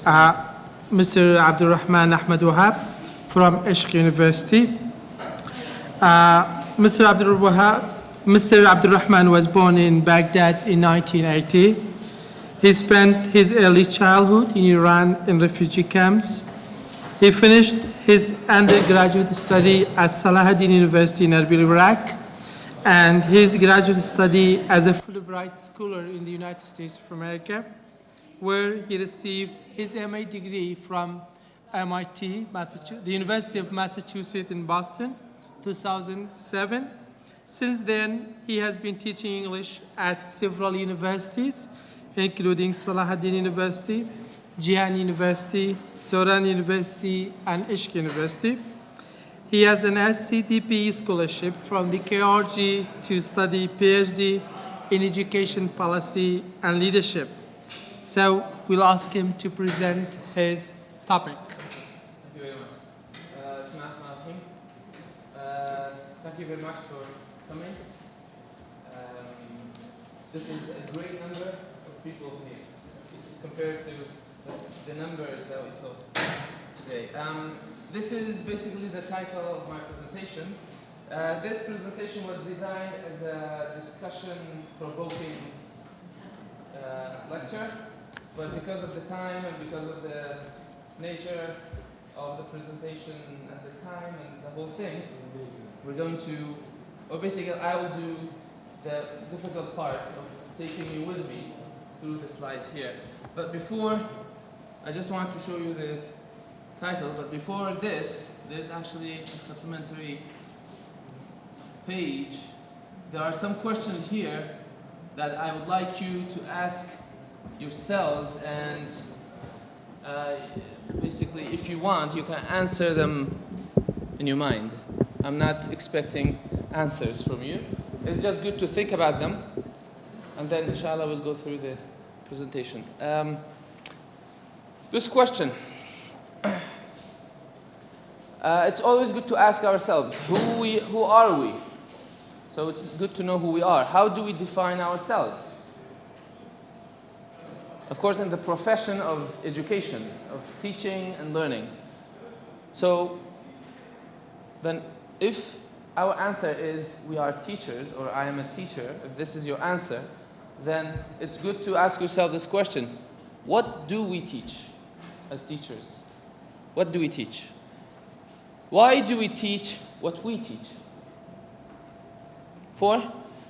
Mr. Abdurrahman Ahmed Wahab from Ishik University. Mr. Abdurrahman was born in Baghdad in 1980. He spent his early childhood in Iran in refugee camps. He finished his undergraduate study at Salahuddin University in Erbil, Iraq, and his graduate study as a Fulbright Scholar in the United States of America, where he received his MA degree from MIT, the University of Massachusetts in Boston, 2007. Since then, he has been teaching English at several universities, including Salahuddin University, Jihan University, Soran University, and Ishik University. He has an SCDP scholarship from the KRG to study PhD in education policy and leadership. So we'll ask him to present his topic. Thank you very much. Thank you very much for coming. This is a great number of people here compared to the numbers that we saw today. This is basically the title of my presentation. This presentation was designed as a discussion-provoking lecture, but because of the time and because of the nature of the presentation at the time and the whole thing, we're going to, or basically I will do the difficult part of taking you with me through the slides here. But before, I just want to show you the title, but before this, there's actually a supplementary page. There are some questions here that I would like you to ask yourselves, and basically, if you want, you can answer them in your mind. I'm not expecting answers from you. It's just good to think about them, and then inshallah we'll go through the presentation. This question, it's always good to ask ourselves, who are we? So it's good to know who we are. How do we define ourselves? Of course, in the profession of education, of teaching and learning. So then if our answer is we are teachers, or I am a teacher, if this is your answer, then it's good to ask yourself this question. What do we teach as teachers? What do we teach? Why do we teach what we teach? 4,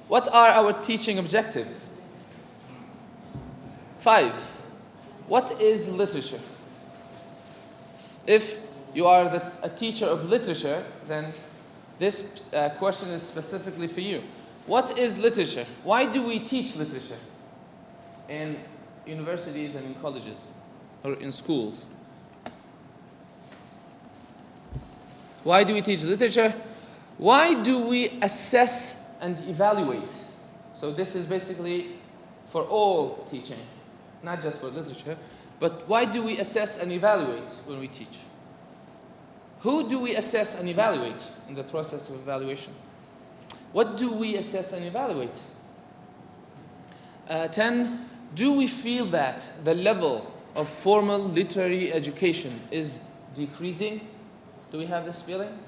what are our teaching objectives? 5, what is literature? If you are a teacher of literature, then this question is specifically for you. What is literature? Why do we teach literature in universities and in colleges or in schools? Why do we teach literature? Why do we assess and evaluate? So this is basically for all teaching, not just for literature, but why do we assess and evaluate when we teach? Who do we assess and evaluate in the process of evaluation? What do we assess and evaluate? 10, do we feel that the level of formal literary education is decreasing? Do we have this feeling?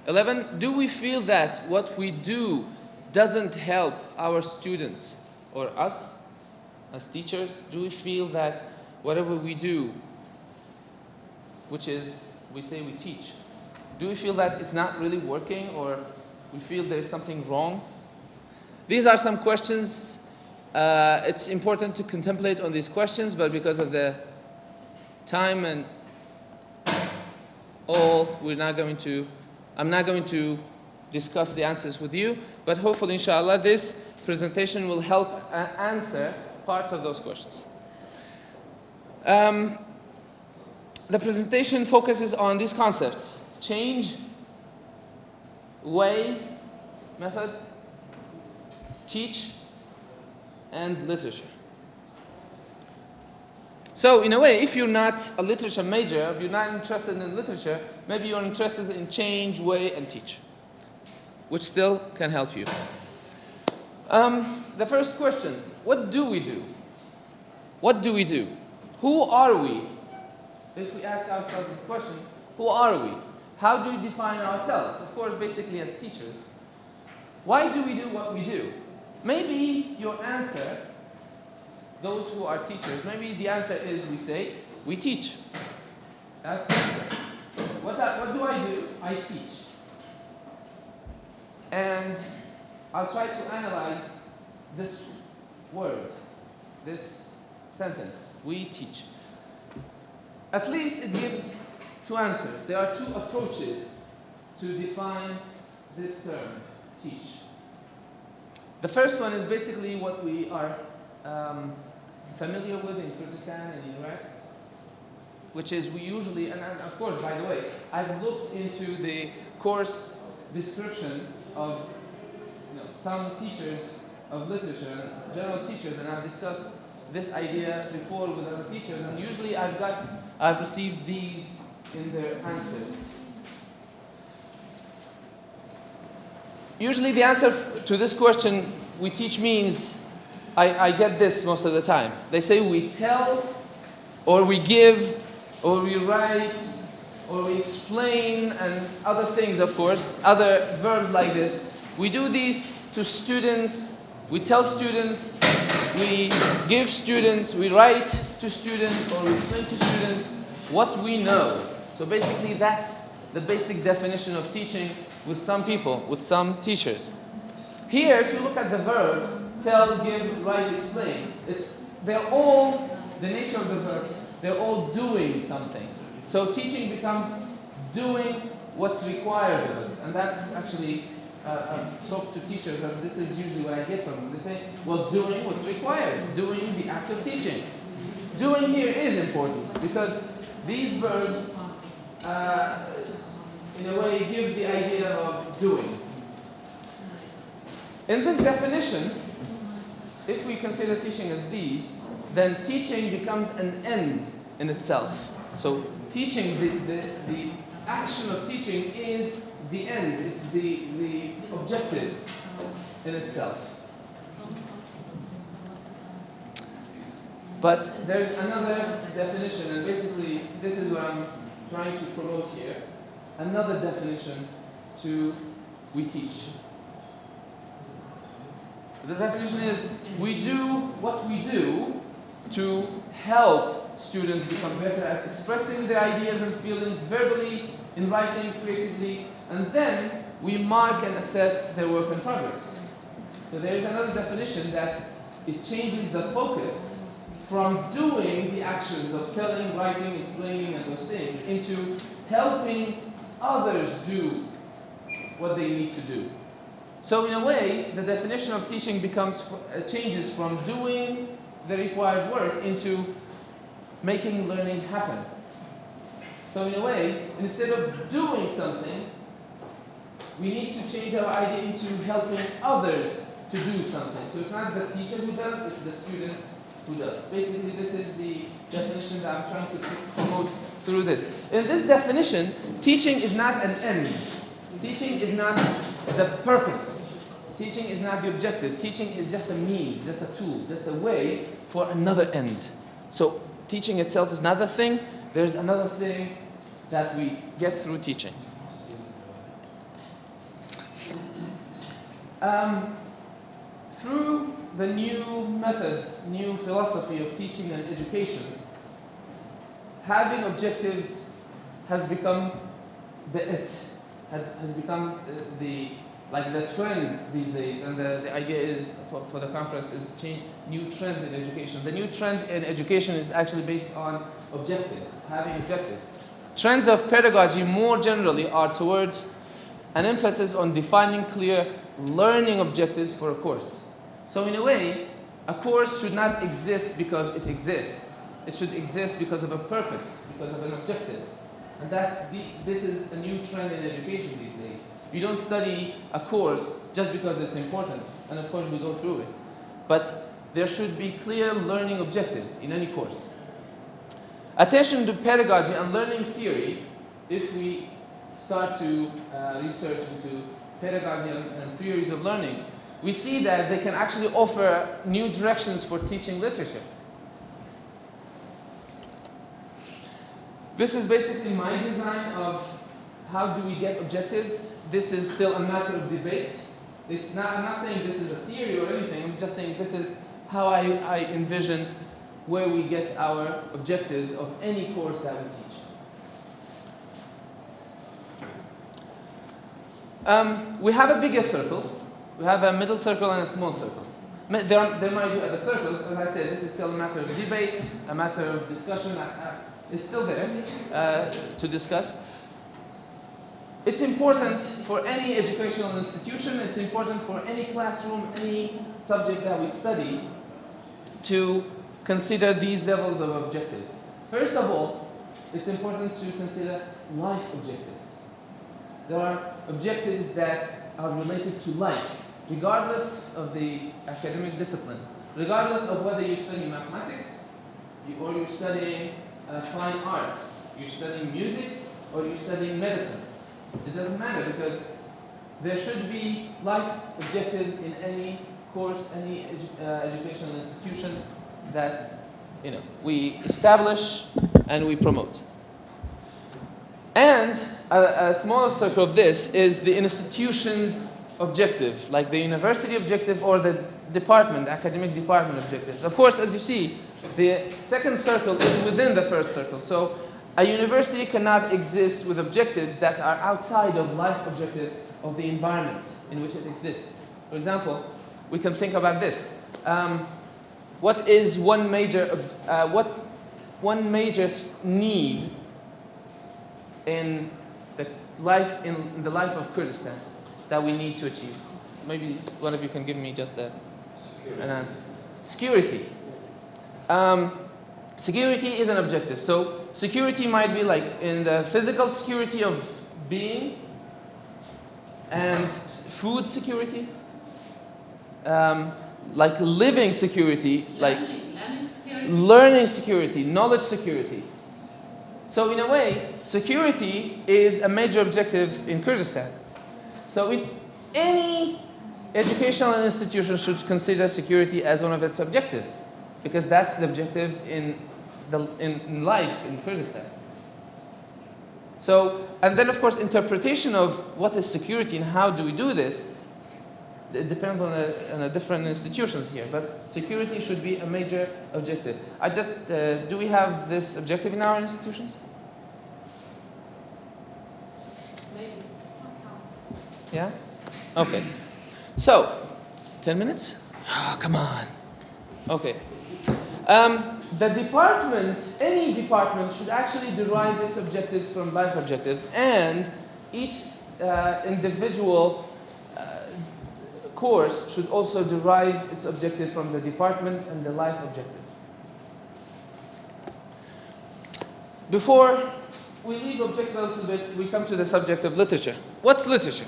11, do we feel that what we do doesn't help our students or us as teachers? Do we feel that whatever we do, which is we say we teach, do we feel that it's not really working, or we feel there's something wrong? These are some questions. It's important to contemplate on these questions, but because of the time and all, I'm not going to discuss the answers with you, but hopefully, inshallah, this presentation will help answer parts of those questions. The presentation focuses on these concepts: change, way, method, teach, and literature. So in a way, if you're not a literature major, if you're not interested in literature, maybe you're interested in change, way, and teach, which still can help you. The first question, what do we do? what do we do? Who are we? If we ask ourselves this question, who are we? How do we define ourselves? Of course, basically as teachers. Why do we do what we do? Maybe your answer, those who are teachers, maybe the answer is we say, we teach. That's the answer. What do I do? I teach. And I'll try to analyze this word, this sentence. We teach. At least it gives two answers. There are two approaches to define this term, teach. The first one is basically what we are familiar with in Kurdistan and in Iraq, which is we usually, and of course, by the way, I've looked into the course description of some teachers of literature, general teachers, and I've discussed this idea before with other teachers, and usually I've received these in their answers. Usually the answer to this question, we teach, means, I get this most of the time. They say we tell, or we give, or we write, or we explain, and other things, of course, other verbs like this. We do these to students, we tell students, we give students, we write to students, or we explain to students what we know. So basically that's the basic definition of teaching with some people, with some teachers. Here, if you look at the verbs, tell, give, write, explain, they're all, the nature of the verbs, they're all doing something. So teaching becomes doing what's required of us. And that's actually, I've talked to teachers, and this is usually what I get from them. They say, well, doing what's required, doing the act of teaching. Doing here is important, because these verbs, in a way, give the idea of doing. In this definition, if we consider teaching as these, then teaching becomes an end in itself. So teaching, the action of teaching is the end, it's the objective in itself. But there's another definition, and basically this is what I'm trying to promote here. Another definition to we teach. The definition is we do what we do to help students become better at expressing their ideas and feelings verbally, in writing, creatively, and then we mark and assess their work in progress. So there is another definition that it changes the focus from doing the actions of telling, writing, explaining, and those things into helping others do what they need to do. So in a way, the definition of teaching changes from doing the required work into making learning happen. So in a way, instead of doing something, we need to change our idea into helping others to do something. So it's not the teacher who does, it's the student who does. Basically, this is the definition that I'm trying to promote through this. In this definition, teaching is not an end. Teaching is not the purpose. Teaching is not the objective. Teaching is just a means, just a tool, just a way for another end. So teaching itself is not the thing. There's another thing that we get through teaching. Through the new methods, new philosophy of teaching and education, having objectives has become has become the trend these days, and the idea is for the conference is change new trends in education. The new trend in education is actually based on objectives, having objectives. Trends of pedagogy more generally are towards an emphasis on defining clear learning objectives for a course. So in a way, a course should not exist because it exists. It should exist because of a purpose, because of an objective. And this is a new trend in education these days. You don't study a course just because it's important, and of course we go through it. But there should be clear learning objectives in any course. Attention to pedagogy and learning theory, if we start to research into pedagogy and theories of learning, we see that they can actually offer new directions for teaching literature. This is basically my design of how do we get objectives. This is still a matter of debate. I'm not saying this is a theory or anything. I'm just saying this is how I envision where we get our objectives of any course that we teach. We have a bigger circle. We have a middle circle and a small circle. There might be other circles. As I said, this is still a matter of debate, a matter of discussion. It's still there to discuss. It's important for any educational institution, it's important for any classroom, any subject that we study to consider these levels of objectives. First of all, it's important to consider life objectives. There are objectives that are related to life, regardless of the academic discipline, regardless of whether you study mathematics or you're studying fine arts, you're studying music or you're studying medicine. It doesn't matter because there should be life objectives in any course, any educational institution that we establish and we promote. And a smaller circle of this is the institution's objective, like the university objective or the department, academic department objectives. Of course, as you see, the second circle is within the first circle. So a university cannot exist with objectives that are outside of life objective of the environment in which it exists. For example, we can think about this. What is one major need in the life of Kurdistan that we need to achieve? Maybe one of you can give me just an answer. Security. Security is an objective. So security might be like in the physical security of being and food security, like living security, like learning security, knowledge security. So in a way, security is a major objective in Kurdistan. So any educational institution should consider security as one of its objectives, because that's the objective in life in Kurdistan. So, and then of course, interpretation of what is security and how do we do this, it depends on the different institutions here, but security should be a major objective. Do we have this objective in our institutions? Maybe. Yeah? Okay. So, 10 minutes? Oh, come on. Okay. The department, any department should actually derive its objectives from life objectives, and each individual course should also derive its objective from the department and the life objectives. Before we leave objective a little bit, we come to the subject of literature. What's literature?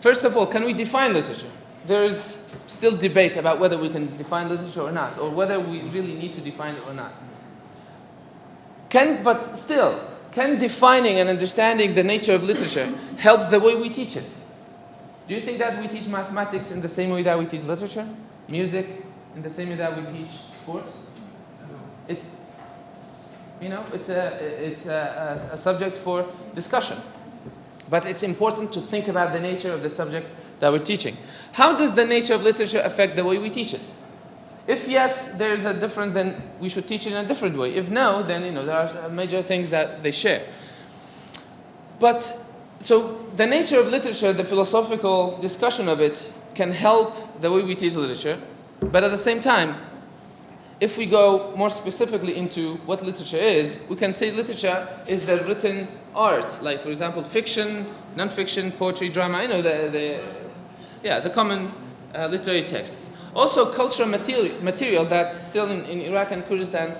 First of all, can we define literature? There is still debate about whether we can define literature or not, or whether we really need to define it or not. But still, can defining and understanding the nature of literature help the way we teach it? Do you think that we teach mathematics in the same way that we teach literature? Music in the same way that we teach sports? It's a subject for discussion. But it's important to think about the nature of the subject that we're teaching. How does the nature of literature affect the way we teach it? If yes, there's a difference, then we should teach it in a different way. If no, then there are major things that they share. So the nature of literature, the philosophical discussion of it, can help the way we teach literature. But at the same time, if we go more specifically into what literature is, we can say literature is the written art, like for example, fiction, non-fiction, poetry, drama. The common literary texts. Also, cultural material that still in Iraq and Kurdistan,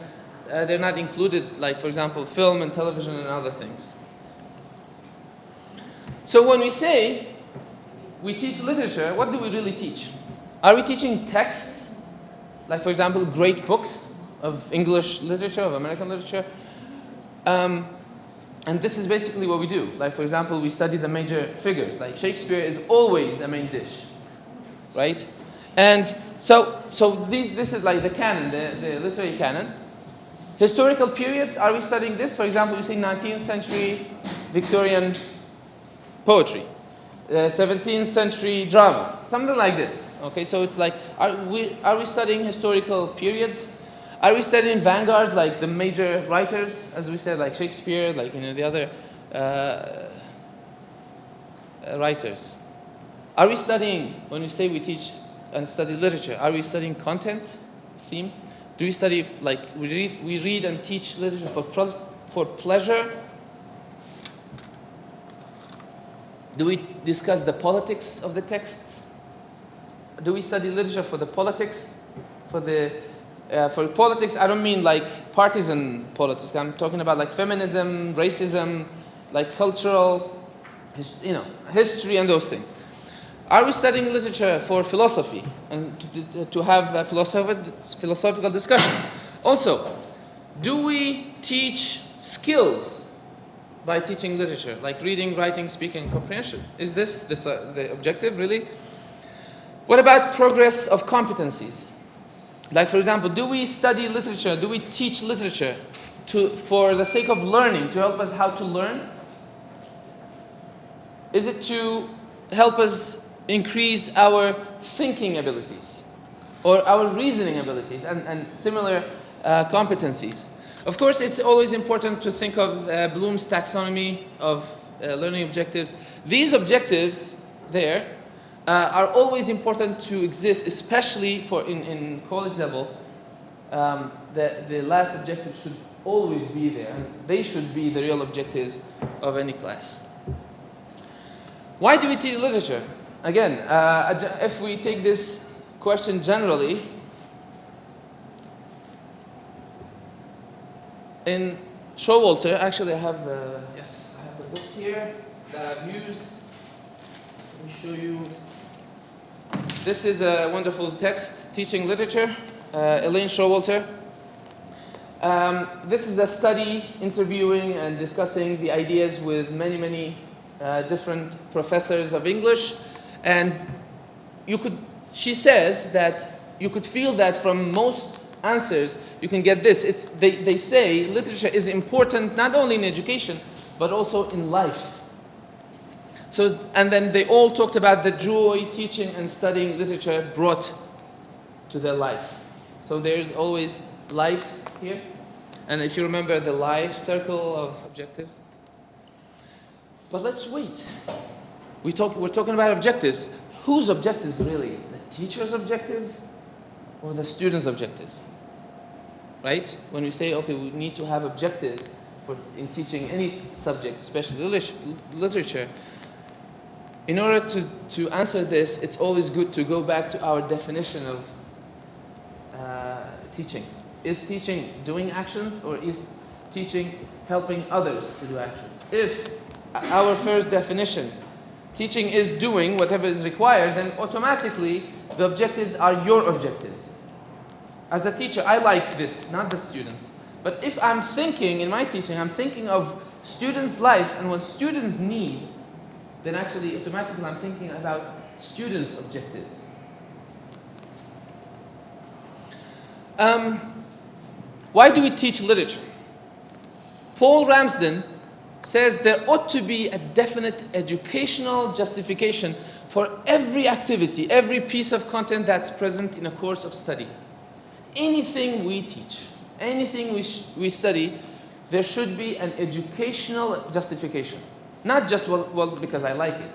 they're not included, like for example, film and television and other things. So when we say we teach literature, what do we really teach? Are we teaching texts, like for example, great books of English literature, of American literature? And this is basically what we do. Like for example, we study the major figures. Like Shakespeare is always a main dish, right? And so this is like the canon, the literary canon. Historical periods, are we studying this? For example, you say 19th century Victorian poetry, 17th century drama, something like this. Okay, so it's like, are we studying historical periods? Are we studying vanguards, like the major writers, as we said, like Shakespeare, like the other writers? Are we studying, when we say we teach and study literature, are we studying content, theme? Do we study, like, we read and teach literature for pleasure? Do we discuss the politics of the text? Do we study literature for the politics? For politics, I don't mean like partisan politics. I'm talking about like feminism, racism, like cultural, history and those things. Are we studying literature for philosophy and to have philosophical discussions? Also, do we teach skills by teaching literature, like reading, writing, speaking, and comprehension? Is this the objective, really? What about progress of competencies? Like, for example, do we study literature, do we teach literature for the sake of learning, to help us how to learn? Is it to help us increase our thinking abilities or our reasoning abilities and similar competencies? Of course, it's always important to think of Bloom's taxonomy of learning objectives. These objectives there are always important to exist, especially in college level. The last objective should always be there, and they should be the real objectives of any class. Why do we teach literature? Again, if we take this question generally, in Showalter, actually I have the books here that I've used. Let me show you. This is a wonderful text, Teaching Literature, Elaine Showalter. This is a study interviewing and discussing the ideas with many different professors of English. And she says that you could feel that from most answers you can get this. They say literature is important not only in education but also in life. So, and then they all talked about the joy teaching and studying literature brought to their life. So there's always life here. And if you remember the life circle of objectives. But let's wait. We're talking about objectives. Whose objectives really? The teacher's objective or the student's objectives? Right? When we say, okay, we need to have objectives in teaching any subject, especially literature, in order to answer this, it's always good to go back to our definition of teaching. Is teaching doing actions, or is teaching helping others to do actions? If our first definition, teaching is doing whatever is required, then automatically the objectives are your objectives. As a teacher, I like this, not the students. But if I'm thinking in my teaching, I'm thinking of students' life and what students need, then actually automatically I'm thinking about students' objectives. Why do we teach literature? Paul Ramsden says there ought to be a definite educational justification for every activity, every piece of content that's present in a course of study. Anything we teach, anything we study, there should be an educational justification. Not just, well, because I like it.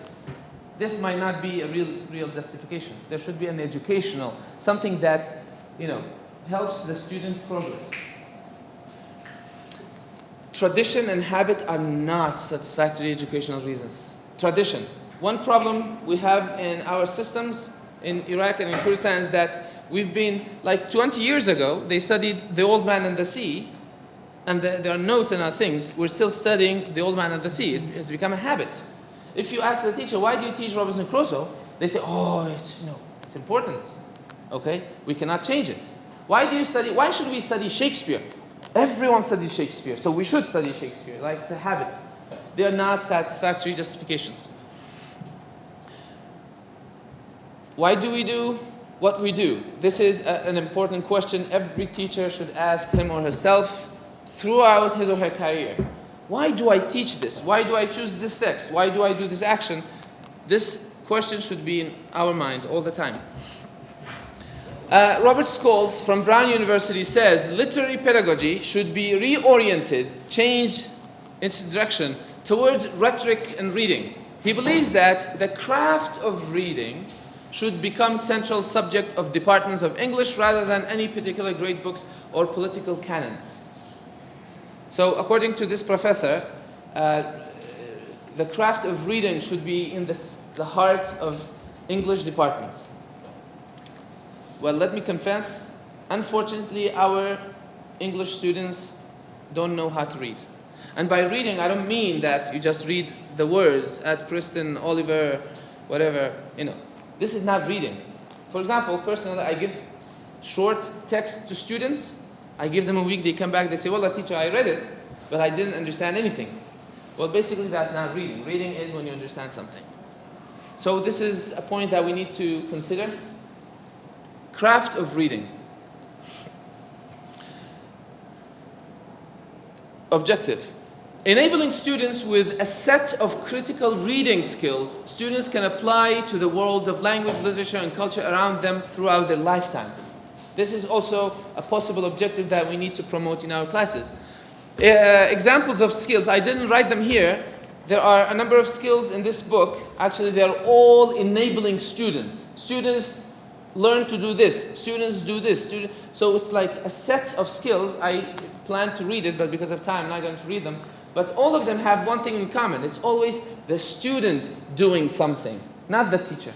This might not be a real justification. There should be an educational, something that, helps the student progress. Tradition and habit are not satisfactory educational reasons. Tradition. One problem we have in our systems in Iraq and in Kurdistan is that we've been, like 20 years ago, they studied The Old Man and the Sea, and there are notes and other things. We're still studying The Old Man and the Sea. It has become a habit. If you ask the teacher, why do you teach Robinson Crusoe? They say, oh, it's important. Okay? We cannot change it. Why should we study Shakespeare? Everyone studies Shakespeare, so we should study Shakespeare. Like, it's a habit. They are not satisfactory justifications. Why do we do what we do? This is an important question every teacher should ask him or herself. throughout his or her career. Why do I teach this? Why do I choose this text? Why do I do this action? This question should be in our mind all the time. Robert Scholes from Brown University says literary pedagogy should be reoriented, changed its direction towards rhetoric and reading. He believes that the craft of reading should become central subject of departments of English rather than any particular great books or political canons. So according to this professor, the craft of reading should be in the heart of English departments. Well, let me confess, unfortunately, our English students don't know how to read. And by reading, I don't mean that you just read the words at Kristen, Oliver, whatever, you know. This is not reading. For example, personally, I give short text to students. I give them a week, they come back, they say, well, teacher, I read it, but I didn't understand anything. Well, basically, that's not reading. Reading is when you understand something. So this is a point that we need to consider. Craft of reading. Objective. Enabling students with a set of critical reading skills students can apply to the world of language, literature, and culture around them throughout their lifetime. This is also a possible objective that we need to promote in our classes. Examples of skills, I didn't write them here. There are a number of skills in this book. Actually, they're all enabling students. Students learn to do this. Students do this. So it's like a set of skills. I plan to read it, but because of time, I'm not going to read them. But all of them have one thing in common. It's always the student doing something, not the teacher.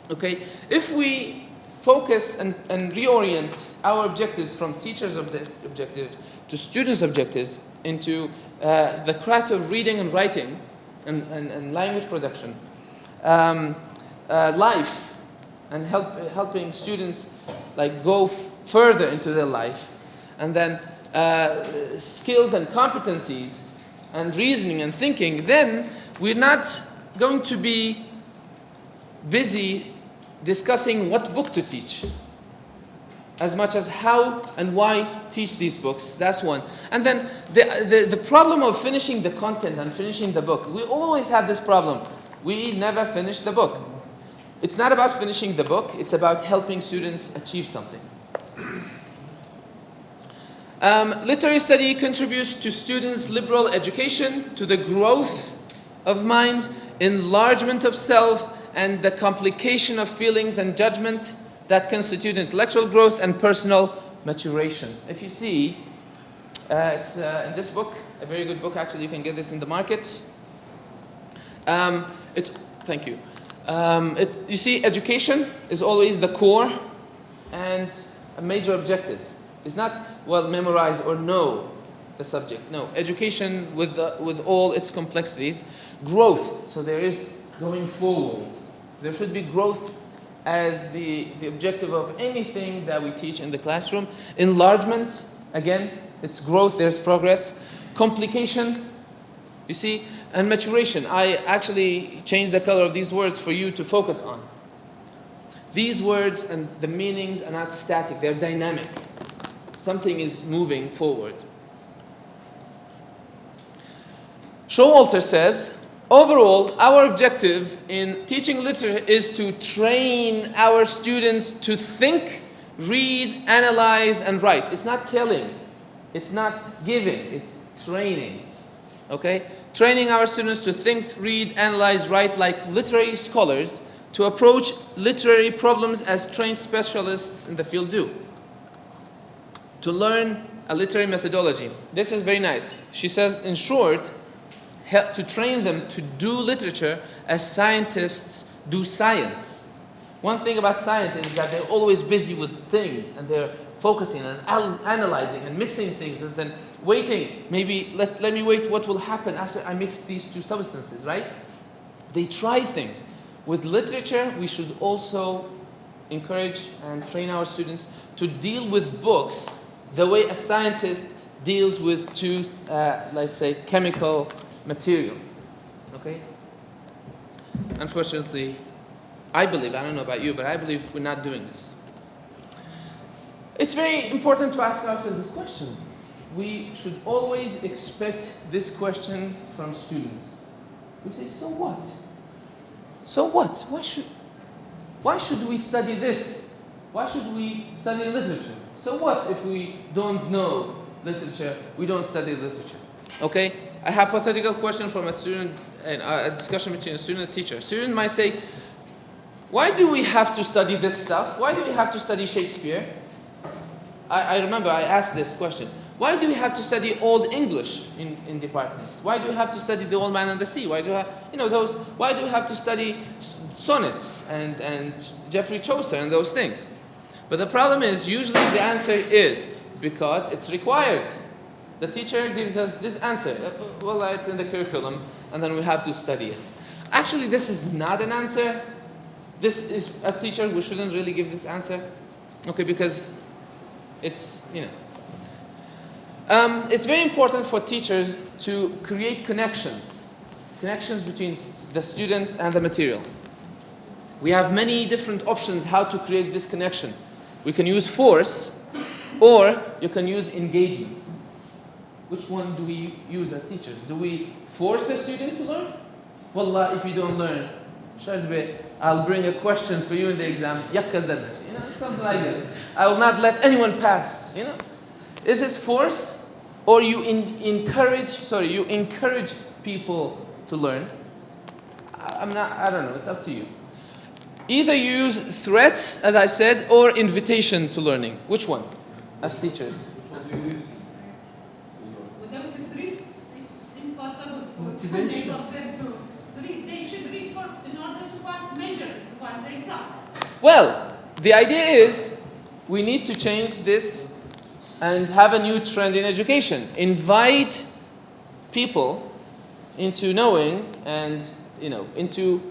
Okay? If we focus and reorient our objectives from teachers' objectives to students' objectives into the craft of reading and writing and language production, life, and helping students like go further into their life, and then skills and competencies and reasoning and thinking, then we're not going to be busy discussing what book to teach as much as how and why teach these books. That's one. And then the problem of finishing the content and finishing the book, we always have this problem. We never finish the book. It's not about finishing the book, it's about helping students achieve something. Literary study contributes to students' liberal education, to the growth of mind, enlargement of self, and the complication of feelings and judgment that constitute intellectual growth and personal maturation. If you see, it's in this book, a very good book actually, you can get this in the market. Thank you. You see, education is always the core and a major objective. It's not, well, memorize or know the subject. No, education with all its complexities. Growth, so there is going forward. There should be growth as the objective of anything that we teach in the classroom. Enlargement, again, it's growth, there's progress. Complication, you see, and maturation. I actually changed the color of these words for you to focus on. These words and the meanings are not static, they're dynamic. Something is moving forward. Showalter says, overall, our objective in teaching literature is to train our students to think, read, analyze, and write. It's not telling. It's not giving. It's training. Okay? Training our students to think, read, analyze, write like literary scholars, to approach literary problems as trained specialists in the field do. To learn a literary methodology. This is very nice. She says, in short, to train them to do literature as scientists do science. One thing about scientists is that they're always busy with things and they're focusing and analyzing and mixing things and then waiting. Maybe let me wait what will happen after I mix these two substances, right? They try things. With literature, we should also encourage and train our students to deal with books the way a scientist deals with two, let's say, chemical materials. Okay? Unfortunately, I believe, I don't know about you, but I believe we're not doing this. It's very important to ask ourselves this question. we should always expect this question from students. We say, so what? So what? Why should we study this? Why should we study literature? So what if we don't know literature? We don't study literature. Okay? A hypothetical question from a student, and a discussion between a student and a teacher. A student might say, why do we have to study this stuff? Why do we have to study Shakespeare? I remember I asked this question. Why do we have to study Old English in departments? Why do we have to study The Old Man and the Sea? Why do why do we have to study sonnets and Geoffrey Chaucer and those things? But the problem is, usually the answer is because it's required. The teacher gives us this answer. Well, it's in the curriculum, and then we have to study it. Actually, this is not an answer. This is, as teacher, we shouldn't really give this answer. Okay, because it's, it's very important for teachers to create connections between the student and the material. We have many different options how to create this connection. We can use force, or you can use engagement. Which one do we use as teachers? Do we force a student to learn? Wallah, if you don't learn, I'll bring a question for you in the exam. Something like this. I will not let anyone pass. Is it force, or you encourage people to learn? I don't know. It's up to you. Either you use threats, as I said, or invitation to learning. Which one, as teachers? Without threats, it's impossible. Motivation. They should read in order to pass the exam. Well, the idea is we need to change this and have a new trend in education. Invite people into knowing and, into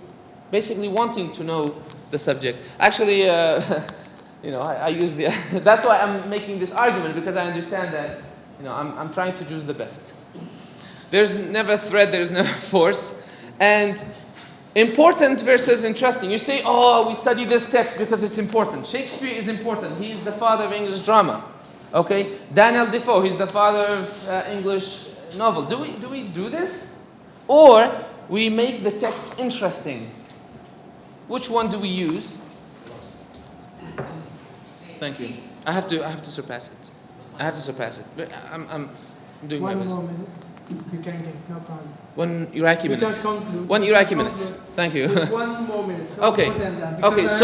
basically wanting to know the subject. Actually, I use the, that's why I'm making this argument, because I understand that, I'm trying to choose the best. There's never threat, there's never force. And important versus interesting. You say, we study this text because it's important. Shakespeare is important. He is the father of English drama. Okay? Daniel Defoe, he's the father of English novel. Do we do this? Or we make the text interesting. Which one do we use? Thank you. I have to surpass it. I have to surpass it. But I'm doing my best. 1 more minute. You can get, no problem. 1 Iraqi minute. You can conclude. 1 Iraqi minute. Conclude. Thank you. With 1 more minute. No Okay. more than that, Okay. because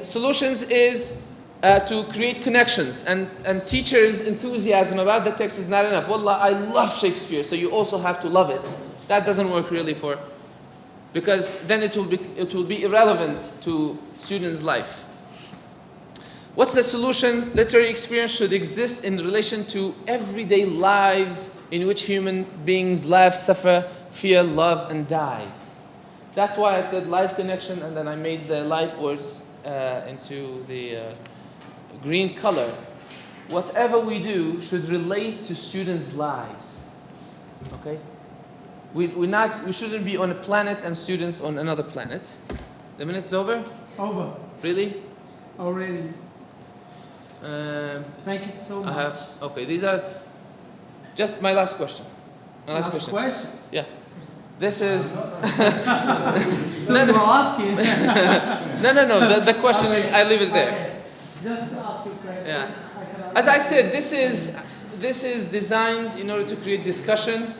Solutions is to create connections, and teachers' enthusiasm about the text is not enough. Wallah, I love Shakespeare, so you also have to love it. That doesn't work really because then it will be irrelevant to students' life. What's the solution? Literary experience should exist in relation to everyday lives in which human beings laugh, suffer, fear, love, and die. That's why I said life connection, and then I made the life words into the green color. Whatever we do should relate to students' lives. Okay? We shouldn't be on a planet and students on another planet. The minute's over? Over. Really? Already. Thank you so much. Okay, these are just my last question. My last question. Yeah. This is... So you're asking. No. The question is, I leave it there. Okay. Just ask your question. Yeah. As I said, this is designed in order to create discussion.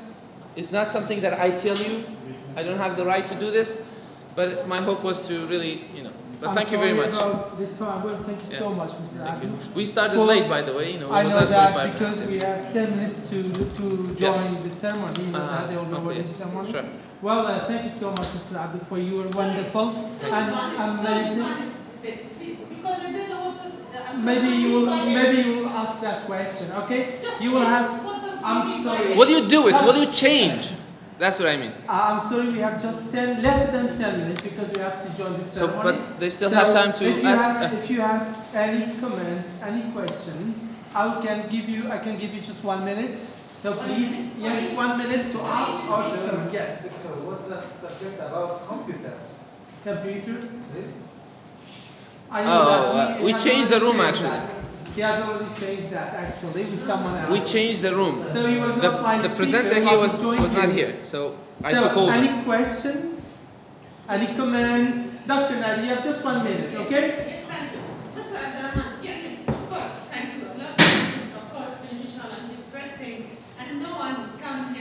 It's not something that I tell you. I don't have the right to do this. But my hope was to really, But thank you very much. About the time. Well, thank you so much, Mr. Abdul. We started late, by the way. It I was know like that 45 because minutes. we have 10 minutes to join Yes. the ceremony. You know that they will be okay, holding yes. the ceremony. Sure. Well, thank you so much, Mr. Abdul, for your wonderful and amazing. Because I don't know what was. Maybe you will ask that question. Okay? You will have. I'm sorry. Will you do it? Will you change? That's what I mean. I'm sorry, we have just less than 10 minutes because we have to join the ceremony. But they still have time to ask. If you have any comments, any questions, I can give you just 1 minute. So please, yes, 1 minute to ask or to yes. What's the subject about computer? Computer. Really? I know that We have changed the room changed actually. that. He has already changed that actually with someone else. We changed the room. So he was not my The speaker, presenter but here he was joined not you. here, so I So, took over. any questions? Any comments? Dr. Nadia, you have just 1 minute, okay? Yes, thank you. Mr. Abdurrahman, yeah, of course, thank you. A lot of this is, of course, initial and interesting, and no one can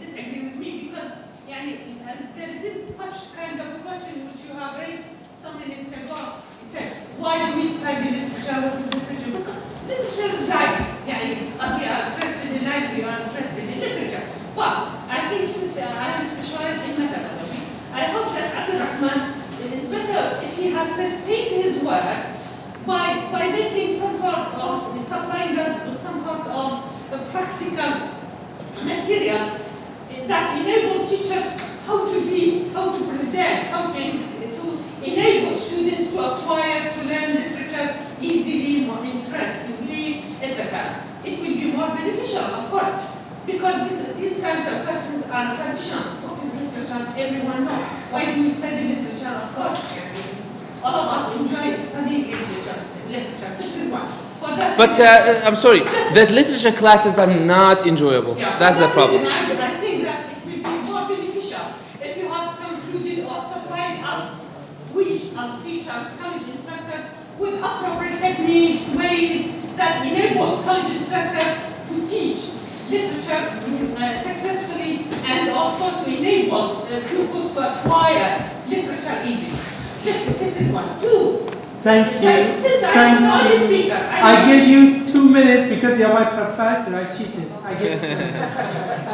disagree with me because there isn't such kind of a question which you have raised some minutes ago. You said, why do we study literature? What is literature? Literature is life. As we are interested in life, we are interested in literature. But I think since I am specialized in methodology, I hope that Abdurrahman is better if he has sustained his work by making some sort of, supplying us with some sort of a practical material that enable teachers how to be, how to present, how to enable students to acquire, to learn literature easily, more interestingly, etc. It will be more beneficial, of course, because these kinds of questions are traditional. What is literature? Everyone knows. Why do we study literature? Of course, all of us enjoy studying literature. This is one. But I'm sorry, that literature classes are not enjoyable. Yeah, That's the problem. I think that it will be more beneficial if you have concluded or supplied us, we as teachers, college instructors, with appropriate techniques, ways that enable college instructors to teach literature successfully and also to enable pupils to acquire literature easily. This is one. Two. Thank you. Since Thank I'm not a you. speaker, I gave you 2 minutes because you're my professor. I cheated. I gave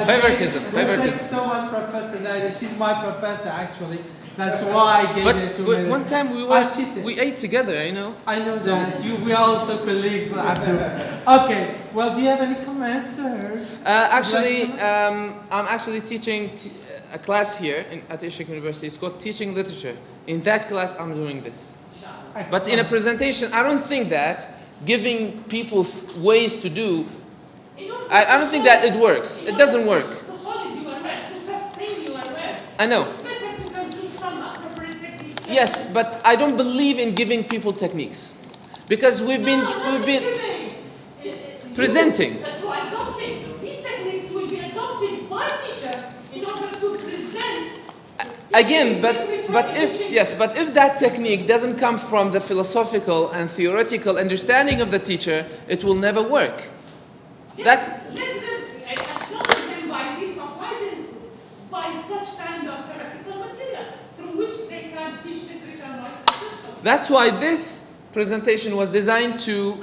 Favoritism, Well, favoritism. Thanks so much, Professor Nadia. She's my professor, actually. That's why I gave you 2 But minutes. one time I cheated. we ate together, you know. I know So- that. We are also colleagues, Abdul. Okay. Well, do you have any comments to her? Actually, I'm actually teaching a class here at Ishik University. It's called Teaching Literature. In that class, I'm doing this. But in a Excellent. presentation, I don't think that giving people ways to do, I don't think that it works. It doesn't work. To solid your work, to sustain your work. I know. It's better to conclude some appropriate techniques. Yes, but I don't believe in giving people techniques. Because we've been presenting. To adopting. These techniques will be adopted by teachers in order to present. Again, but if that technique doesn't come from the philosophical and theoretical understanding of the teacher, it will never work. Let them acknowledge them by this, supply them by such kind of theoretical material through which they can teach literature more successfully. That's why this presentation was designed to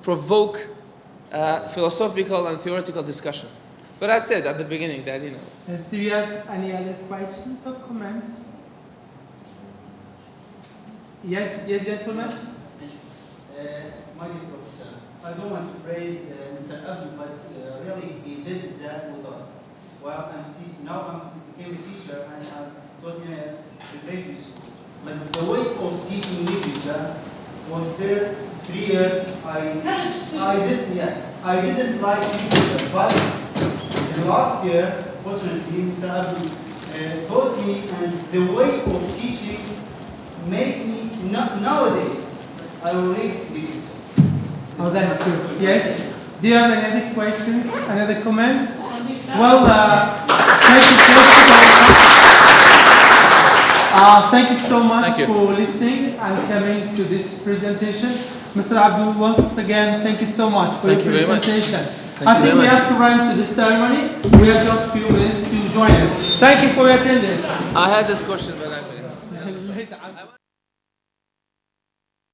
provoke philosophical and theoretical discussion. But I said at the beginning that, Yes, do you have any other questions or comments? Yes, gentlemen. My dear professor, I don't want to praise Mr. Abdul, but really he did that with us. Well, I'm teaching now. I became a teacher and I taught in a grade school. But the way of teaching literature was there 3 years. I didn't like literature, but in last year, fortunately, Mr. Abdul taught me, and the way of teaching made me nowadays I will read literature. Oh, that's good. Yes. Do you have any other questions? Any other comments? Well, thank you so much Thank you. for listening and coming to this presentation. Mr. Abdul, once again, thank you so much for Thank your you very much. presentation. Thank I you think very we much. have to run to the ceremony. We have just a few minutes to join us. Thank you for your attendance. I had this question, but I